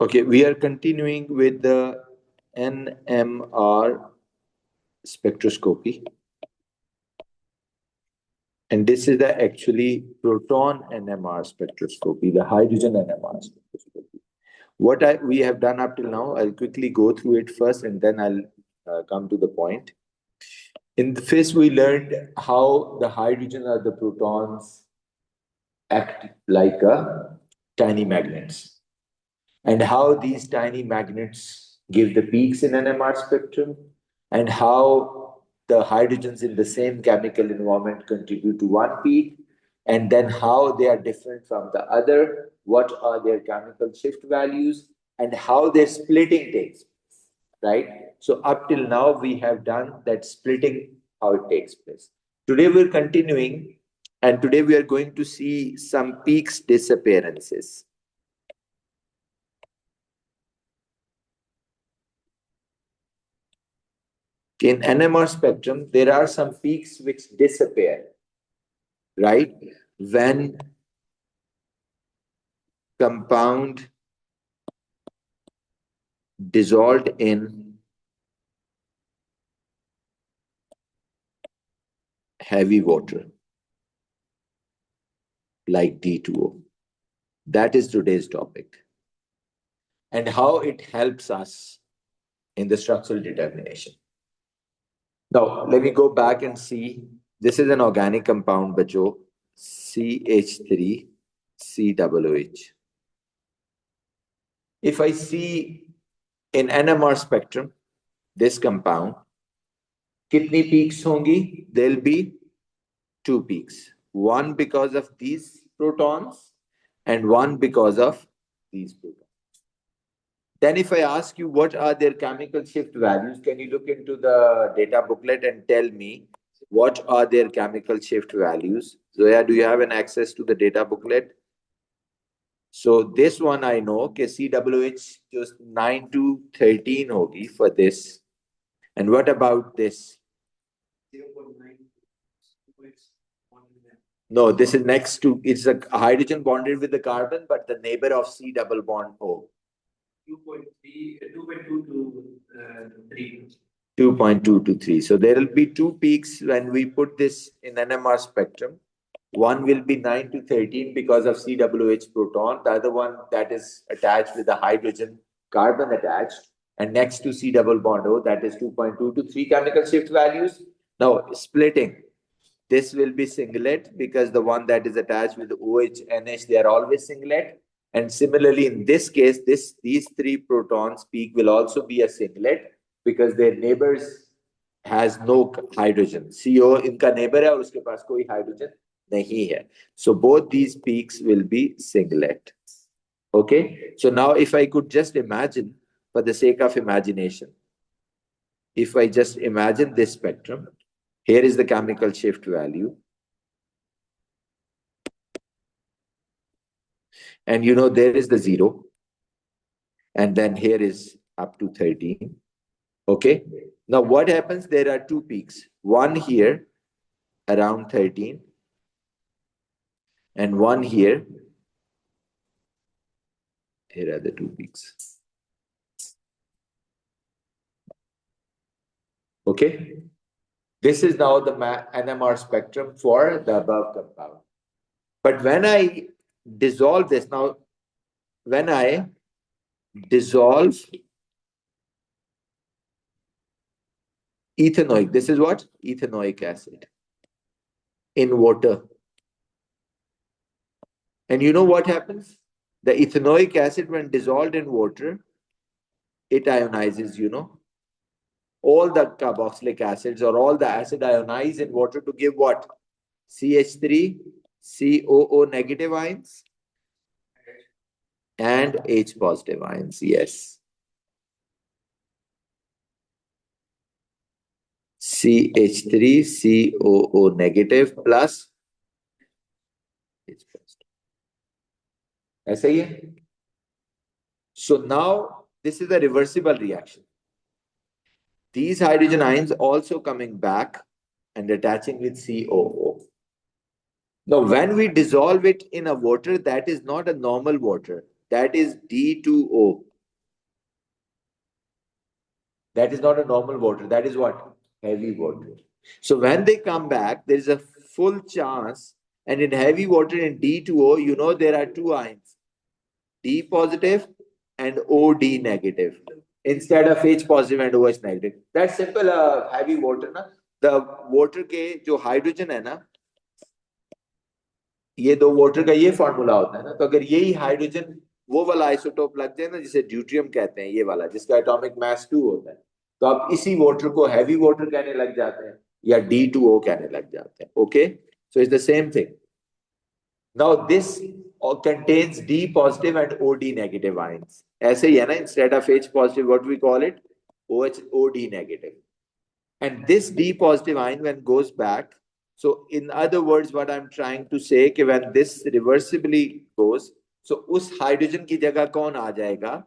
Okay, we are continuing with the NMR spectroscopy. And this is the actually proton NMR spectroscopy, the hydrogen NMR spectroscopy. What we have done up till now, I'll quickly go through it first and then I'll come to the point. In the first, we learned how the hydrogen or the protons act like a tiny magnets, and how these tiny magnets give the peaks in NMR spectrum, and how the hydrogens in the same chemical environment contribute to one peak, and then how they are different from the other, what are their chemical shift values, and how their splitting takes place, right? So up till now, we have done that splitting, how it takes place. Today we're continuing, and today we are going to see some peaks disappearances. In NMR spectrum, there are some peaks which disappear, right? When compound dissolved in heavy water, like D2O. That is today's topic. And how it helps us in the structural determination. Now, let me go back and see. This is an organic compound, bacho, CH3COOH. If I see in NMR spectrum, this compound, kitni peaks hongi? There'll be two peaks. One because of these protons and one because of these protons. Then if I ask you what are their chemical shift values, can you look into the data booklet and tell me what are their chemical shift values? Zoya, do you have an access to the data booklet? So this one I know, okay, COOH just 9 to 13 hogi for this. And what about this? 0.9. No, this is next to, it's a hydrogen bonded with the carbon, but the neighbor of C double bond O. 2.3, 2.2 to 3. 2.2 to 3. So there will be two peaks when we put this in NMR spectrum. One will be 9 to 13 because of COOH proton. The other one that is attached with the hydrogen carbon attached. And next to C double bond O, that is 2.2 to 3 chemical shift values. Now, splitting. This will be singlet because the one that is attached with the OH, NH, they are always singlet. And similarly, in this case, these three protons peak will also be a singlet because their neighbors has no hydrogen. CO inka neighbor hai aur uske paas koi hydrogen nahi hai. So both these peaks will be singlet. Okay. So now if I could just imagine, for the sake of imagination, if I just imagine this spectrum, here is the chemical shift value. And you know, there is the 0. And then here is up to 13. Okay. Now what happens? There are two peaks. One here around 13. And one here. Here are the two peaks. Okay. This is now the NMR spectrum for the above compound. But when I dissolve this, now when I dissolve ethanoic, this is what? Ethanoic acid in water. And you know what happens? The ethanoic acid, when dissolved in water, it ionizes, you know. All the carboxylic acids or all the acid ionize in water to give what? CH3, COO negative ions and H positive ions, yes. CH3, COO negative plus H positive. ऐसा ही है? So now this is a reversible reaction. These hydrogen ions also coming back and attaching with COO. Now, when we dissolve it in a water, that is not a normal water. That is D2O. That is not a normal water. That is what? Heavy water. So when they come back, there is a full chance. And in heavy water in D2O, you know there are two ions, D positive and OD negative, instead of H positive and OH negative. That's simple. Heavy water na, the water के जो hydrogen है ना, ये दो water का ये formula होता है ना, तो अगर यही हाइड्रोजन वो वाला आइसोटोप लग जाए ना, जिसे ड्यूट्रियम कहते हैं, ये वाला जिसका एटॉमिक मास 2 होता है, तो आप इसी वाटर को हैवी वाटर कहने लग जाते हैं या D2O कहने लग जाते हैं. Okay, so it's the same thing. Now this contains D positive and OD negative ions. ऐसे ही है ना, instead of H positive what we call it, OH OD negative. And this D positive ion when goes back, so in other words what I'm trying to say कि when this reversibly goes, so उस hydrogen की जगह कौन आ जाएगा?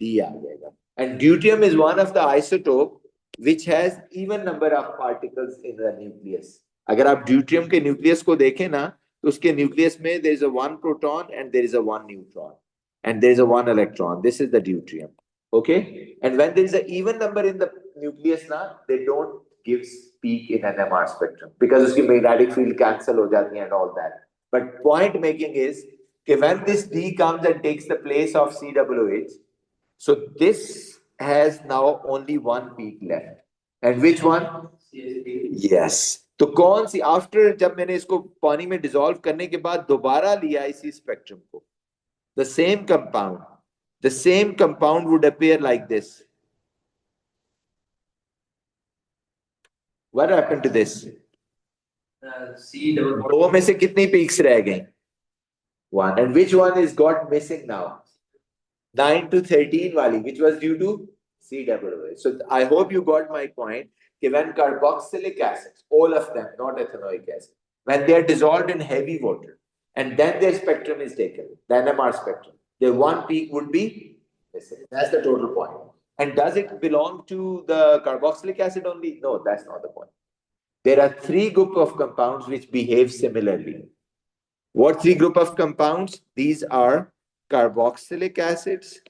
D आ जाएगा. And deuterium is one of the isotope which has even number of particles in the nucleus. अगर आप deuterium के nucleus को देखें ना, तो उसके nucleus में there is a one proton and there is a one neutron and there is a one electron. This is the deuterium. Okay, and when there is an even number in the nucleus ना, they don't give peak in NMR spectrum because उसकी magnetic field cancel हो जाती है and all that. But point making is कि when this D comes and takes the place of CWH, so this has now only one peak left. And which one? Yes. तो कौन सी after जब मैंने इसको पानी में डिसॉल्व करने के बाद दोबारा लिया इसी स्पेक्ट्रम को, the same compound would appear like this. What happened to this? दो में से कितनी peaks रह गई? One. And which one is got missing now? 9 to 13 wali, which was due to CWA. So I hope you got my point. When carboxylic acids, all of them, not ethanoic acid, when they are dissolved in heavy water, and then their spectrum is taken, the NMR spectrum, their one peak would be missing. That's the total point. And does it belong to the carboxylic acid only? No, that's not the point. There are three groups of compounds which behave similarly. What three group of compounds? These are carboxylic acids.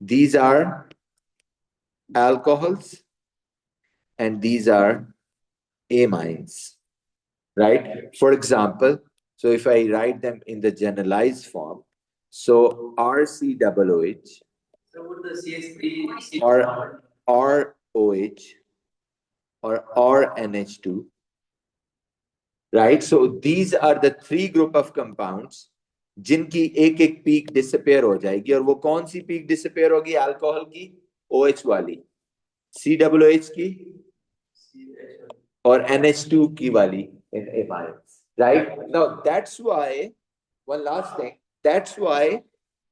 These are alcohols. And these are amines, right? For example, so if I write them in the generalized form, so RCOOH or ROH or RNH2, right? So these are the three group of compounds जिनकी एक एक peak disappear हो जाएगी. और वो कौन सी peak disappear होगी? Alcohol की OH वाली, COOH की और NH2 की वाली in amines, right? Now that's why, one last thing, that's why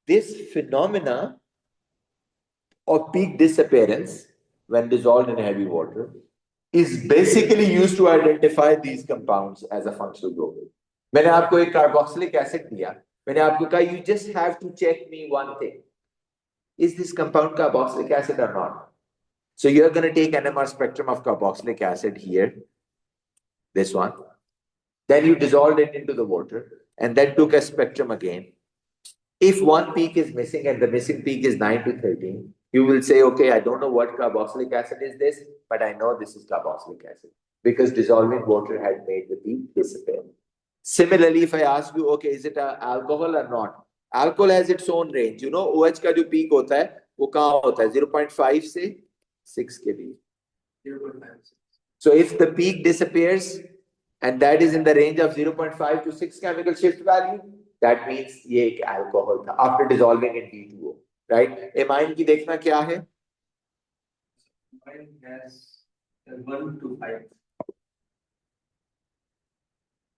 this phenomena of peak disappearance when dissolved in heavy water is basically used to identify these compounds as a functional group. मैंने आपको एक carboxylic acid दिया, मैंने आपको कहा you just have to check me one thing, is this compound carboxylic acid or not? So you're going to take NMR spectrum of carboxylic acid here, this one, then you dissolved it into the water and then took a spectrum again. If one peak is missing and the missing peak is 9 to 13, you will say, okay, I don't know what carboxylic acid is this, but I know this is carboxylic acid because dissolving water had made the peak disappear. Similarly, if I ask you, okay, is it an alcohol or not? Alcohol has its own range. You know, OH का जो peak होता है, वो कहाँ होता है? 0.5 से 6 के बीच. 0.5. So if the peak disappears and that is in the range of 0.5 to 6 chemical shift value, that means ये एक alcohol था after dissolving in D2O, right? Amine की देखना क्या है? Amine has 1 to 5.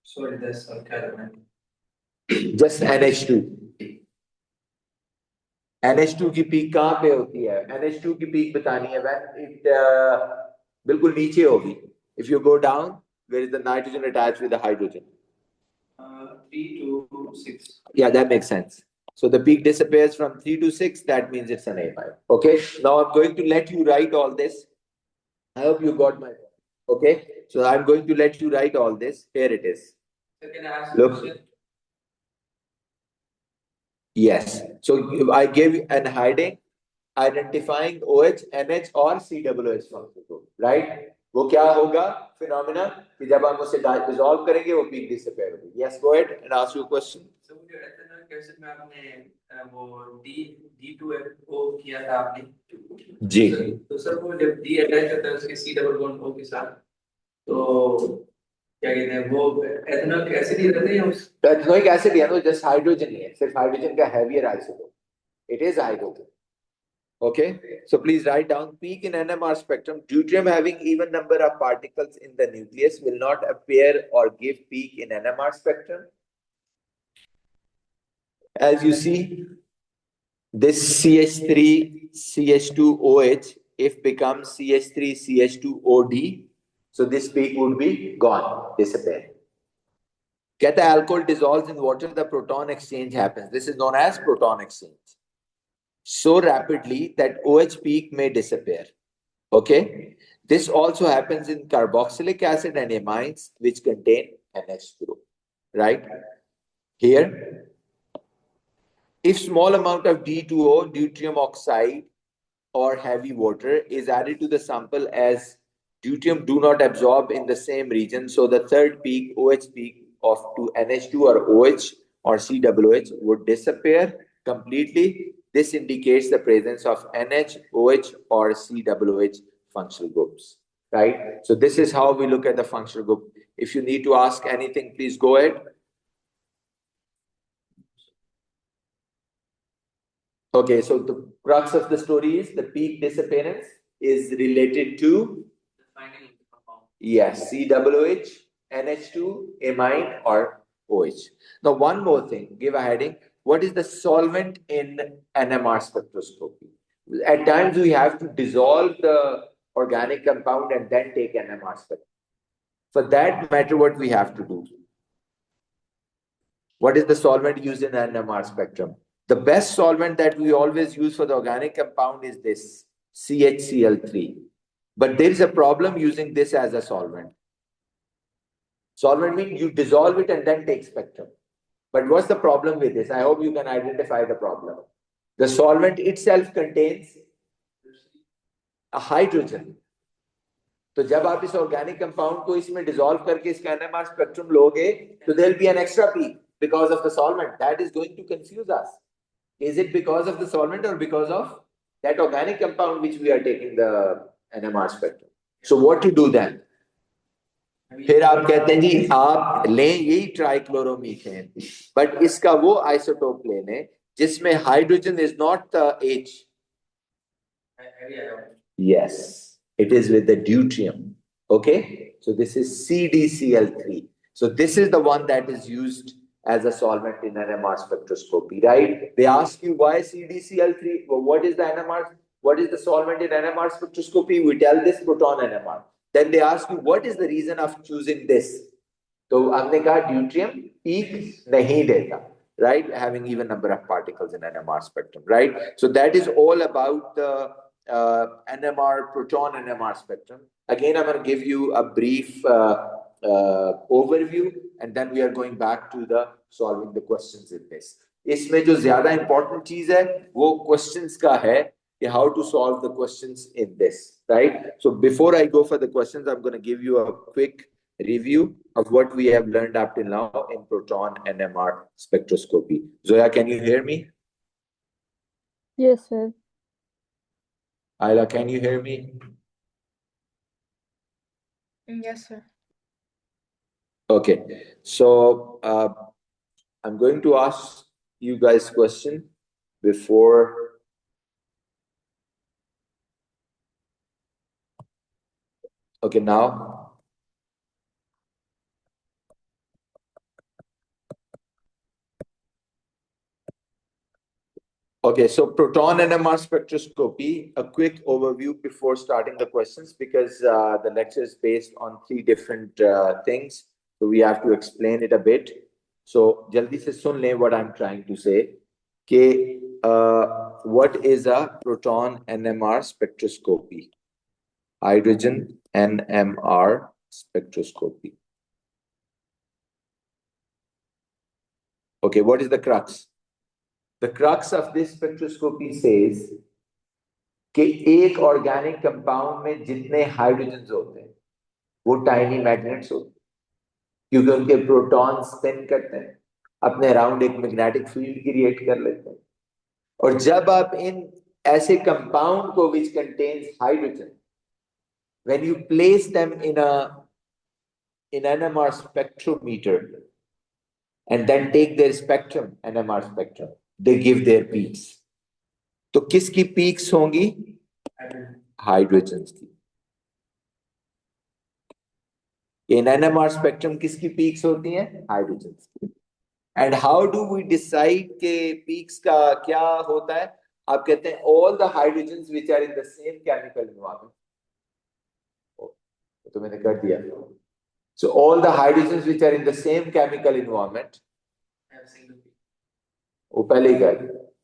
Sorry, that's alkaline. Just NH2. NH2 की peak कहाँ पे होती है? NH2 की पीक बतानी है when it बिल्कुल नीचे होगी. If you go down, where is the nitrogen attached with the hydrogen? 3 to 6. Yeah, that makes sense. So the peak disappears from 3 to 6. That means it's an amine. Okay. Now I'm going to let you write all this. I hope you got my point. Okay. So I'm going to let you write all this. Here it is. So can I ask look. Yes. So I gave an heading identifying OH, NH और COOH functional group, right? वो क्या होगा phenomena कि जब हम उसे dissolve करेंगे वो पीक डिसअपीयर होगी. Yes, go ahead and ask your question. So मुझे एथेनॉल कैसेट में आपने वो D2O किया था आपने जी. तो सर वो जब D अटैच होता है उसके C डबल बॉन्ड O के साथ तो क्या कहते हैं वो एथेनॉल एसिड ही रहता है या उस एथेनोइक एसिड है तो जस्ट हाइड्रोजन ही है, सिर्फ हाइड्रोजन का heavier isotope. It is hydrogen. Okay, so please write down peak in NMR spectrum. Deuterium having even number of particles in the nucleus will not appear or give peak in NMR spectrum. As you see, this CH3 CH2OH if becomes CH3 CH2OD, so this peak would be gone, disappear. कहता है alcohol dissolves in water, the proton exchange happens. This is known as proton exchange. So rapidly that OH peak may disappear. Okay. This also happens in carboxylic acid and amines which contain NH group. Right? Here, if small amount of D2O, deuterium oxide or heavy water is added to the sample as deuterium do not absorb in the same region, so the third peak, OH peak of NH2 or OH or COOH would disappear completely. This indicates the presence of NH, OH or COOH functional groups, right? So this is how we look at the functional group. If you need to ask anything, please go ahead. Okay, so the crux of the story is the peak disappearance is related to the finding of the compound. yes, COOH, NH2, amine or OH. Now one more thing, give a heading. What is the solvent in NMR spectroscopy? At times we have to dissolve the organic compound and then take NMR spectrum. For that matter, what we have to do? What is the solvent used in NMR spectrum? The best solvent that we always use for the organic compound is this CHCl3. But there is a problem using this as a solvent. Solvent means you dissolve it and then take spectrum. But what's the problem with this? I hope you can identify the problem. The solvent itself contains a hydrogen. तो जब आप इस organic compound को इसमें dissolve करके इसका NMR spectrum लोगे तो there will be an extra peak because of the solvent. That is going to confuse us. Is it because of the solvent or because of that organic compound which we are taking the NMR spectrum? So what to do then? फिर आप कहते हैं जी आप लें यही ट्राइक्लोरोमीथेन but इसका वो isotope ले लें जिसमें hydrogen is not the H. Yes, it is with the deuterium. Okay, so this is CdCl3. So this is the one that is used as a solvent in NMR spectroscopy, right? They ask you why CdCl3. Well, what is the NMR? What is the solvent in NMR spectroscopy? We tell this proton NMR. Then they ask you what is the reason of choosing this. तो हमने कहा deuterium peak नहीं देता, right? Having even number of particles in NMR spectrum, right? So that is all about the NMR proton NMR spectrum. Again, I'm going to give you a brief overview, and then we are going back to the solving the questions in this. इसमें जो ज्यादा important चीज है वो questions का है कि how to solve the questions in this, right? So before I go for the questions, I'm going to give you a quick review of what we have learned up till now in proton NMR spectroscopy. Zoya, can you hear me? Yes, sir. Ayla, can you hear me? Yes, sir. Okay, so I'm going to ask you guys question before. Okay, now. Okay, so proton NMR spectroscopy, a quick overview before starting the questions because the lecture is based on 3 different things. So we have to explain it a bit. So jaldi se sun le what I'm trying to say. What is a proton NMR spectroscopy? Hydrogen NMR spectroscopy. Okay, what is the crux? The crux of this spectroscopy says कि एक organic compound में जितने hydrogens होते हैं वो tiny magnets होते हैं, क्योंकि उनके प्रोटॉन स्पिन करते हैं, अपने अराउंड एक मैग्नेटिक फील्ड क्रिएट कर लेते हैं। और जब आप इन ऐसे कंपाउंड को which contains hydrogen, when you place them in NMR spectrometer and then take their spectrum, NMR spectrum, they give their peaks. तो किसकी पीक्स होंगी? हाइड्रोजन्स की। इन NMR स्पेक्ट्रम किसकी पीक्स होती हैं? हाइड्रोजन्स की। And how do we decide के peaks का क्या होता है? आप कहते हैं all the hydrogens which are in the same chemical environment, तो मैंने कर दिया। So all the hydrogens which are in the same chemical environment, वो पहले ही कर,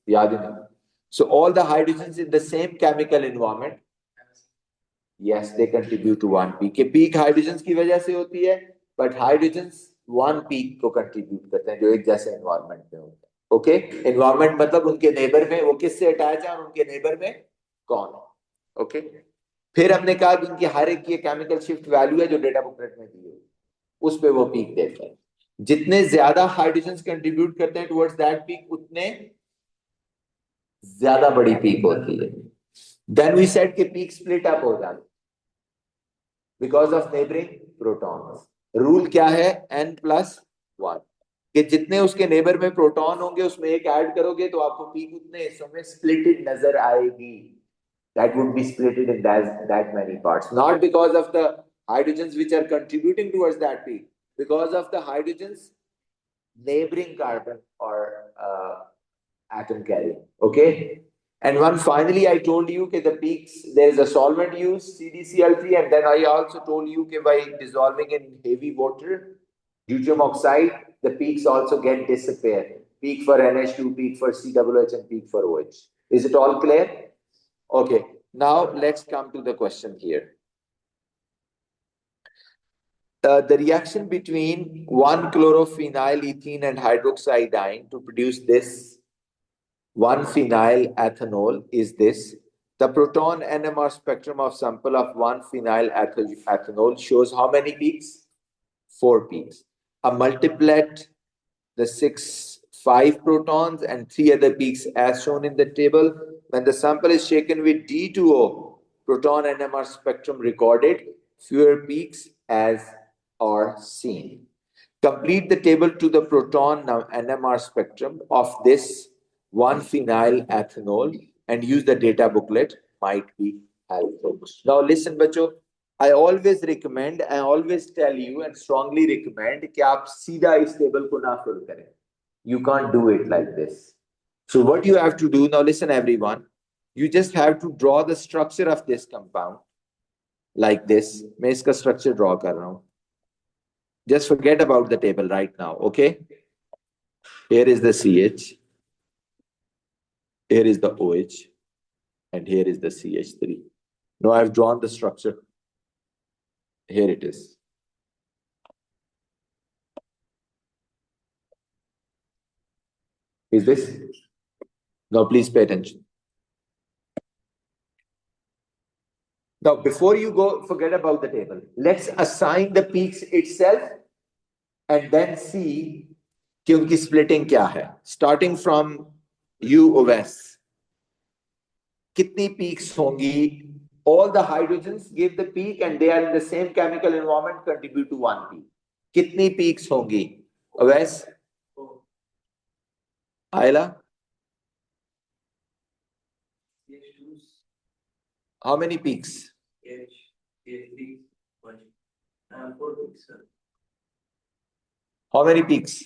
याद ही नहीं। So all the hydrogens in the same chemical environment, yes, they contribute to one peak. ये peak hydrogens की वजह से होती है, but hydrogens one peak को contribute करते हैं जो एक जैसे environment में होते हैं। Okay, environment मतलब उनके neighbor में वो किससे attach है और उनके neighbor में कौन है। Okay, फिर हमने कहा कि उनकी हर एक की केमिकल शिफ्ट वैल्यू है जो डेटा बुकलेट में दी है, उस पे वो पीक देते हैं। जितने ज्यादा हाइड्रोजन्स कंट्रीब्यूट करते हैं टुवर्ड्स दैट पीक, उतने ज्यादा बड़ी पीक होती है। देन वी सेड कि पीक स्प्लिट अप हो जाती because of neighbouring protons. Rule क्या है? n+1, कि जितने उसके नेबर में प्रोटॉन होंगे उसमें एक ऐड करोगे तो आपको पीक उतने हिस्सों में स्प्लिटेड नजर आएगी। That would be splitted in that many parts, not because of the hydrogens which are contributing towards that peak, because of the hydrogens neighboring carbon or atom carrying. Okay, and one finally I told you that the peaks, there is a solvent used, CdCl3, and then I also told you that by dissolving in heavy water, deuterium oxide, the peaks also get disappear. Peak for NH2, peak for COOH, and peak for OH. Is it all clear? Okay, now let's come to the question here. The reaction between 1-chlorophenyl-ethene and hydroxyidine to produce this 1-phenyl ethanol is this. The proton NMR spectrum of sample of 1-phenyl ethanol shows how many peaks? 4 peaks. A multiplet the 5 protons and 3 other peaks as shown in the table. When the sample is shaken with D2O, proton NMR spectrum recorded, fewer peaks as are seen. Complete the table to the proton NMR spectrum of this 1-phenyl ethanol and use the data booklet, might be helpful. Now listen, बच्चों, I always recommend, I always tell you and strongly recommend कि आप सीधा इस table को ना fill करें. You can't do it like this. So what you have to do, now listen everyone, you just have to draw the structure of this compound like this. मैं इसका structure draw कर रहा हूँ. Just forget about the table right now, okay? Here is the CH, here is the OH, and here is the CH3. Now I've drawn the structure. Here it is. Is this? Now please pay attention. Now before you go, forget about the table. Let's assign the peaks itself and then see कि उनकी splitting क्या है. Starting from UOS, कितनी peaks होंगी? All the hydrogens give the peak and they are in the same chemical environment, contribute to one peak. कितनी peaks होंगी? OS? Ayla? How many peaks? 4 peaks, sir. How many peaks?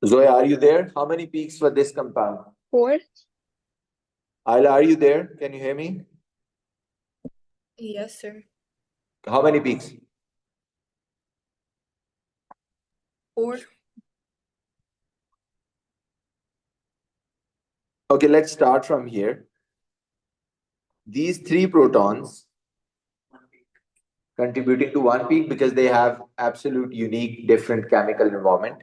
Zoya, are you there? How many peaks for this compound? 4. Ayla, are you there? Can you hear me? Yes, sir. How many peaks? 4. Okay, let's start from here. These 3 protons, contributing to one peak because they have absolute unique different chemical environment.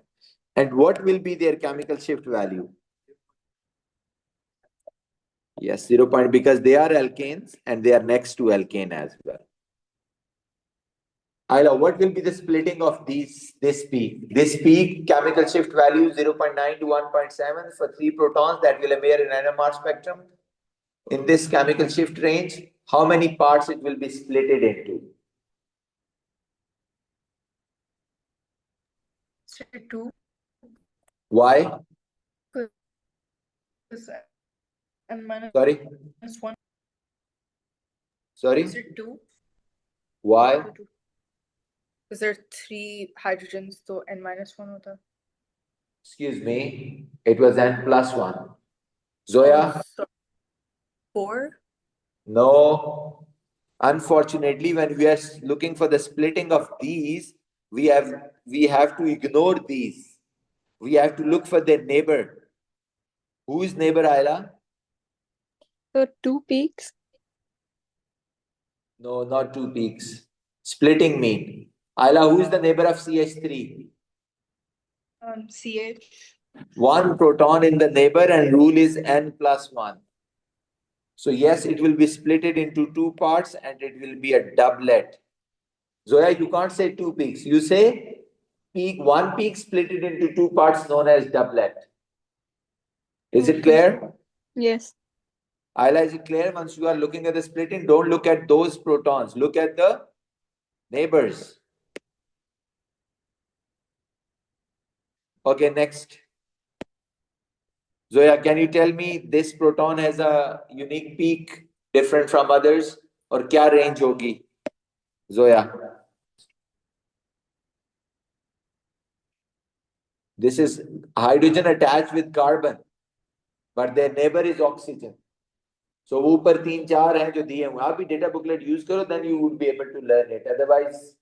And what will be their chemical shift value? Yes, 0 point, because they are alkanes and they are next to alkane as well. Ayla, what will be the splitting of this peak? This peak chemical shift value 0.9 to 1.7 for 3 protons that will appear in NMR spectrum. In this chemical shift range, how many parts it will be splitted into? Sir, 2. Why? Because N minus Sorry? 1. Sorry? Sir, 2. Why? Because there are 3 hydrogens, so N minus 1 hota. Excuse me. It was N plus 1. Zoya? So 4. No. Unfortunately, when we are looking for the splitting of these, we have to ignore these. We have to look for their neighbor. Who is neighbor, Ayla? So 2 peaks. No, not 2 peaks. Splitting mean. Ayla, who is the neighbor of CH3? CH. 1 proton in the neighbor and rule is N plus 1. So yes, it will be splitted into 2 parts and it will be a doublet. Zoya, you can't say 2 peaks. You say peak, 1 peak split it into 2 parts known as doublet. Is it clear? Yes. Ayla, is it clear? Once you are looking at the splitting, don't look at those protons. Look at the neighbors. Okay, next. Zoya, can you tell me this proton has a unique peak different from others? Or क्या range होगी? Zoya. This is hydrogen attached with carbon, but their neighbor is oxygen. So वो ऊपर 3-4 हैं जो दिए हुए, आप भी data booklet use करो, then you would be able to learn it. Otherwise,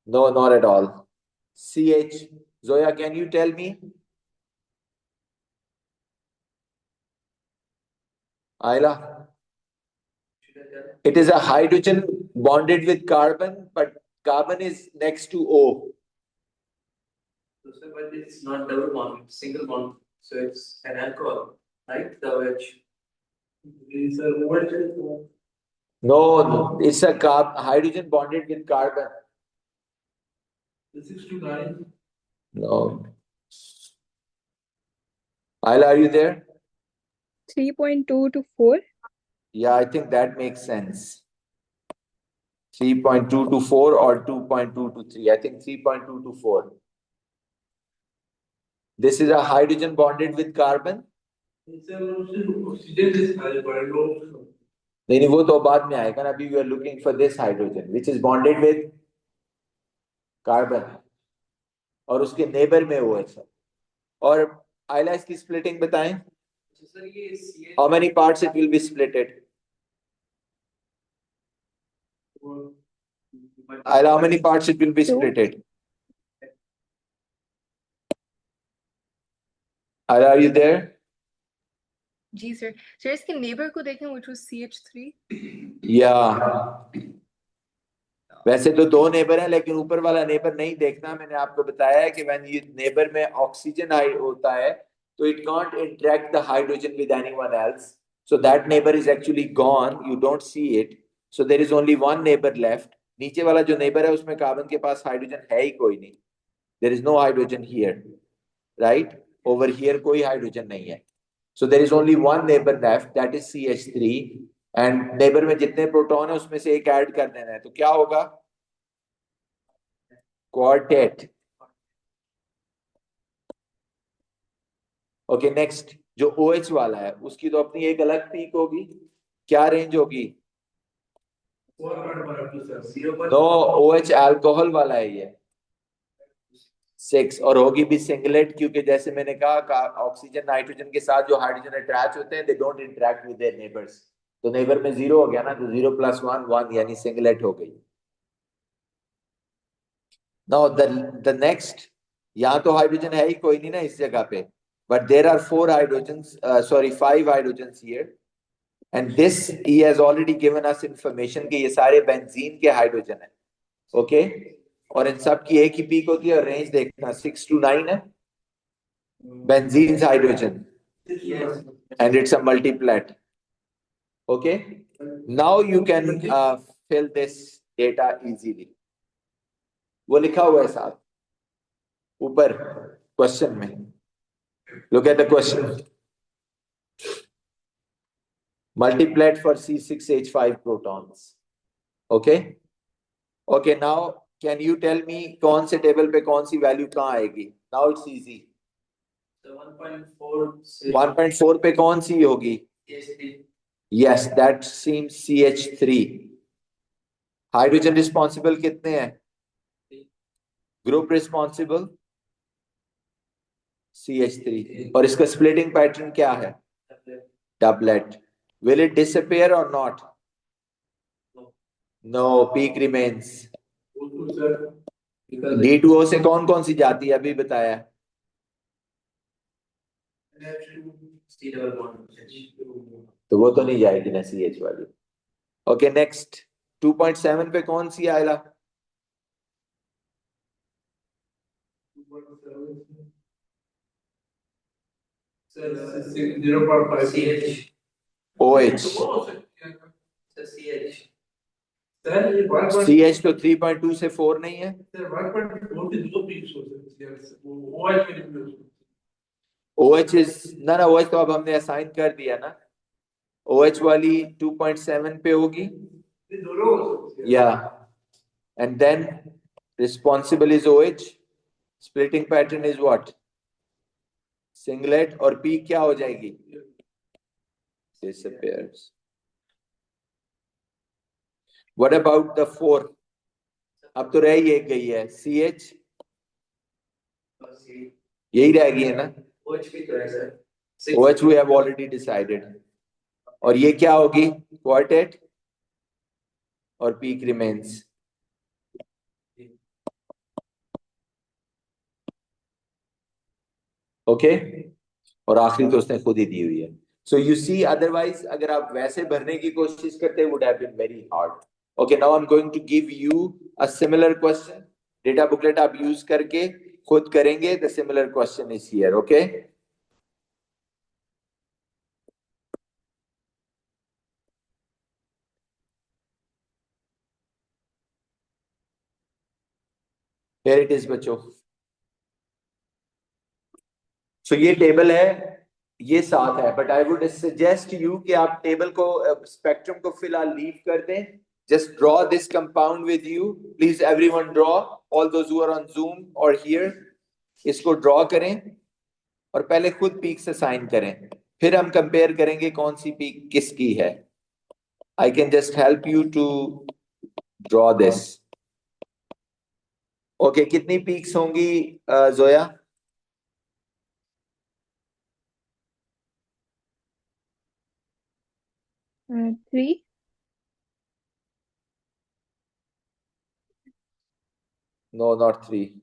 no, not at all. CH. Zoya, can you tell me? Ayla. It is a hydrogen bonded with carbon, but carbon is next to O. So, sir, but it's not double bond, it's single bond. So it's an alcohol, right? The which is a OH. No, it's a hydrogen bonded with carbon. The 6 to 9. No. Ayla, are you there? 3.2 to 4. Yeah, I think that makes sense. 3.2 to 4 or 2.2 to 3. I think 3.2 to 4. This is a hydrogen bonded with carbon. नहीं वो तो बाद में आएगा ना, अभी we are looking for this hydrogen which is bonded with carbon और उसके neighbor में वो है सब. और आइला इसकी splitting बताएं. How many parts it will be splitted? Ayla, how many parts it will be 2. splitted? Ayla, are you there? जी सर. सर इसके नेबर को देखें, which was CH3. Yeah. वैसे तो 2 नेबर हैं, लेकिन ऊपर वाला नेबर नहीं देखना. मैंने आपको बताया है कि व्हेन ये नेबर में ऑक्सीजन होता है तो it can't interact the hydrogen with anyone else, so that neighbour is actually gone, you don't see it, so there is only one neighbour left. नीचे वाला जो नेबर है उसमें कार्बन के पास हाइड्रोजन है ही कोई नहीं. There is no hydrogen here, right? Over here कोई हाइड्रोजन नहीं है. So there is only one neighbor left, that is CH3, and neighbor में जितने प्रोटॉन है उसमें से एक ऐड कर देना है, तो क्या होगा? क्वार्टेट. Okay, next. जो OH वाला है उसकी तो अपनी एक अलग पीक होगी. क्या रेंज होगी? नो, OH अल्कोहल वाला है ये 6, और होगी भी सिंगलेट, क्योंकि जैसे मैंने कहा ऑक्सीजन नाइट्रोजन के साथ जो हाइड्रोजन अटैच होते हैं they don't interact with their neighbours. तो नेबर में 0 हो गया ना, तो 0 + 1 1, यानी सिंगलेट हो गई. नाउ द नेक्स्ट, यहाँ तो हाइड्रोजन है ही कोई नहीं ना इस जगह पे, but there are four hydrogens, sorry, five hydrogens here. And this, he has already given us information कि ये सारे बेंजीन के हाइड्रोजन है, ओके? और इन सब की एक ही पीक होती है और रेंज देखना 6 to 9 है. Benzene's hydrogen, Yes. and it's a multiplet. Okay, now you can fill this data easily. वो लिखा हुआ है साथ ऊपर क्वेश्चन में. Look at the question. Multiplet for C6H5 protons. Okay. Okay, now can you tell me कौन से table पे कौन सी वैल्यू कहाँ आएगी? Now it's easy. So 1.4 से 1.4 पे कौन सी होगी? CH3. Yes, that seems CH3. Hydrogen responsible कितने हैं? Group responsible CH3. और इसका स्प्लिटिंग पैटर्न क्या है? Doublet. Will it disappear or not? No, peak remains. D2O से कौन कौन सी जाती है अभी बताया? C double bond. तो वो तो नहीं जाएगी ना CH वाली. ओके, नेक्स्ट 2.7 पे कौन सी आएगा? Sir, 0.5 CH. OH. Sir, CH. CH तो 3.2 से 4 नहीं है. OH is ना ना, OH तो अब हमने असाइन कर दिया ना. OH वाली 2.7 पे होगी. Yeah. And then responsible is OH. Splitting pattern is what? Singlet. और P क्या हो जाएगी? Disappears. What about the 4? अब तो रह ही एक गई है. CH यही रह गई है ना. OH भी तो है sir. OH we have already decided. और ये क्या होगी? Quartet और peak remains. ओके, और आखिरी तो उसने खुद ही दी हुई है. सो यू सी, अदरवाइज अगर आप वैसे भरने की कोशिश करते would have been very hard. Okay, now I am going to give you a similar question. Data booklet आप यूज करके खुद करेंगे. The similar question is here. Okay, here it is बच्चों. सो ये टेबल है, ये साथ है, but I would suggest you कि आप टेबल को, स्पेक्ट्रम को फिलहाल लीव कर दें. Just draw this compound with you please. Everyone draw, all those who are on Zoom और हियर. इसको ड्रॉ करें और पहले खुद पीक्स असाइन करें, फिर हम कंपेयर करेंगे कौन सी पीक किसकी है. I can just help you to draw this. Okay, कितनी पीक्स होंगी Zoya? Three. No, not 3.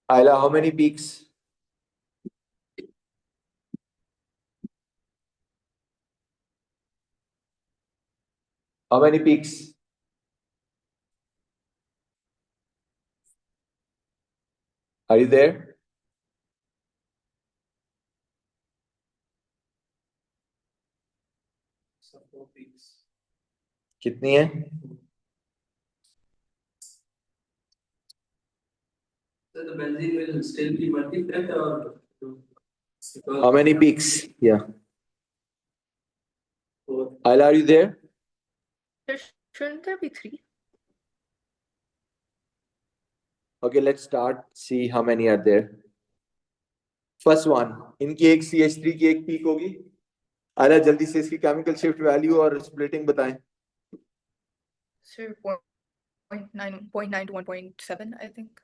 Ayla, how many peaks? How many peaks? Are you there? So 4 peaks. कितनी है? So the benzene will still be multiplet or How many peaks? Yeah. 4. Ayla, are you there? Shouldn't there be 3? Okay, let's start. See how many are there. First one, इनकी एक CH3 की एक peak होगी. आला जल्दी से इसकी chemical shift value और स्प्लिटिंग बताएं। Sir, 0.9 to 1.7, I think.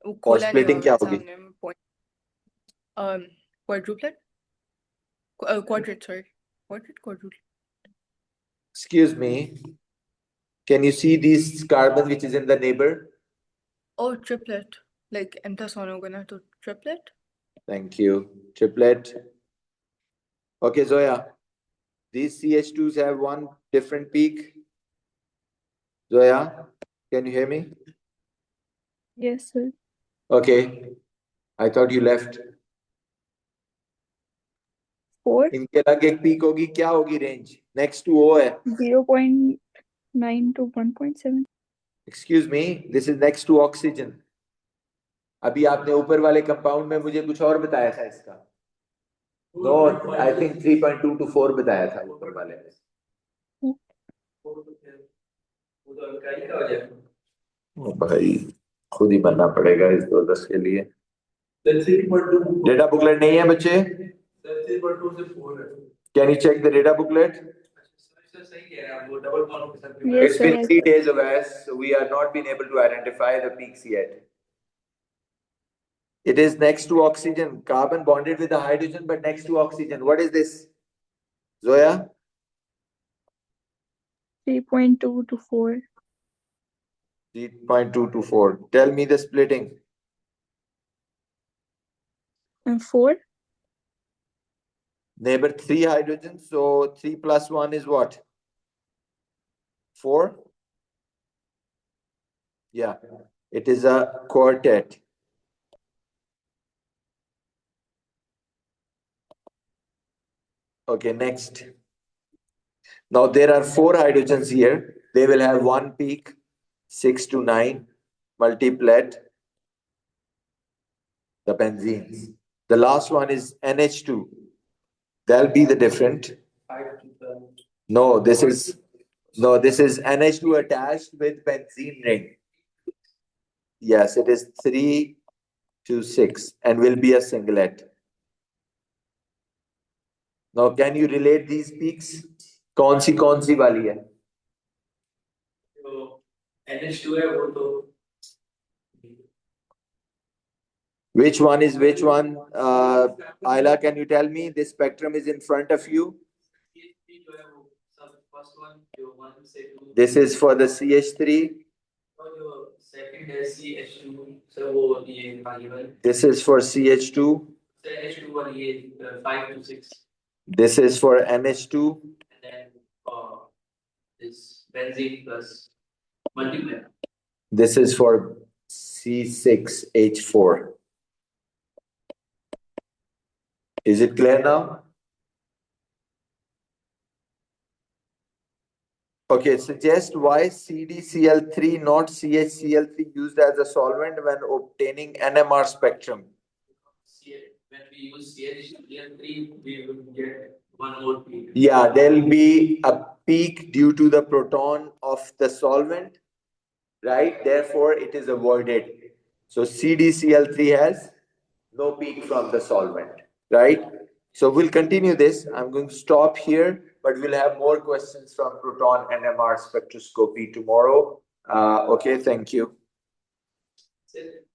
वो और खोला नहीं स्प्लिटिंग हुआ क्या मेरे होगी? सामने quadruplet? Quadrate, sorry. Quadruplet. Excuse me. Can you see this carbon which is in the neighbor? Oh, triplet. Like M plus 1 होगा ना तो triplet? Thank you. Triplet. Okay, Zoya. These CH2s have one different peak. Zoya, can you hear me? Yes, sir. Okay. I thought you left. 4, इनके अलग एक peak होगी, क्या होगी range? Next to O है. 0.9 to 1.7. Excuse me, this is next to oxygen. अभी आपने ऊपर वाले कंपाउंड में मुझे कुछ और बताया था इसका. No, I think 3.2 to 4 बताया था ऊपर वाले में. वो तो अल्काइल का हो जाएगा। ओ भाई खुद ही बनना पड़ेगा इस 210 के लिए. डेटा बुकलेट नहीं है बच्चे? Can you check the data booklet? सही कह रहे हैं आप, वो डबल बॉन्ड के साथ Yes, It's sir. been 3 days of us, so we are not been able to identify the peaks yet. It is next to oxygen, carbon bonded with the hydrogen, but next to oxygen. What is this? Zoya? 3.2 to 4. 3.2 to 4. Tell me the splitting. And 4. Neighbor 3 hydrogens, so 3 plus 1 is what? 4? Yeah, it is a quartet. Okay, next. Now there are 4 hydrogens here. They will have one peak, 6 to 9, multiplet the benzenes. The last one is NH2. That'll be the different. 5 to 12. No, this is NH2 attached with benzene ring. Yes, it is 3 to 6 and will be a singlet. Now, can you relate these peaks? कौन सी वाली है? तो NH2 है वो तो Which one is which one? Ayla, can you tell me? This spectrum is in front of you. CH3 जो है वो सब फर्स्ट वन जो 1 से 2 This is for the CH3. और जो सेकंड है CH2 सर वो ये वाली वाली This is for CH2. NH2 वाली ये 5 to 6 This is for NH2. and then this benzene plus multiply. This is for C6H4. Is it clear now? Okay, suggest why CdCl3 not CHCl3 used as a solvent when obtaining NMR spectrum. When we use CH3 we will get one more peak. Yeah, there'll be a peak due to the proton of the solvent, right? Therefore, it is avoided. So CdCl3 has no peak from the solvent, right? So we'll continue this. I'm going to stop here, but we'll have more questions from proton NMR spectroscopy tomorrow. Okay, thank you. That's it.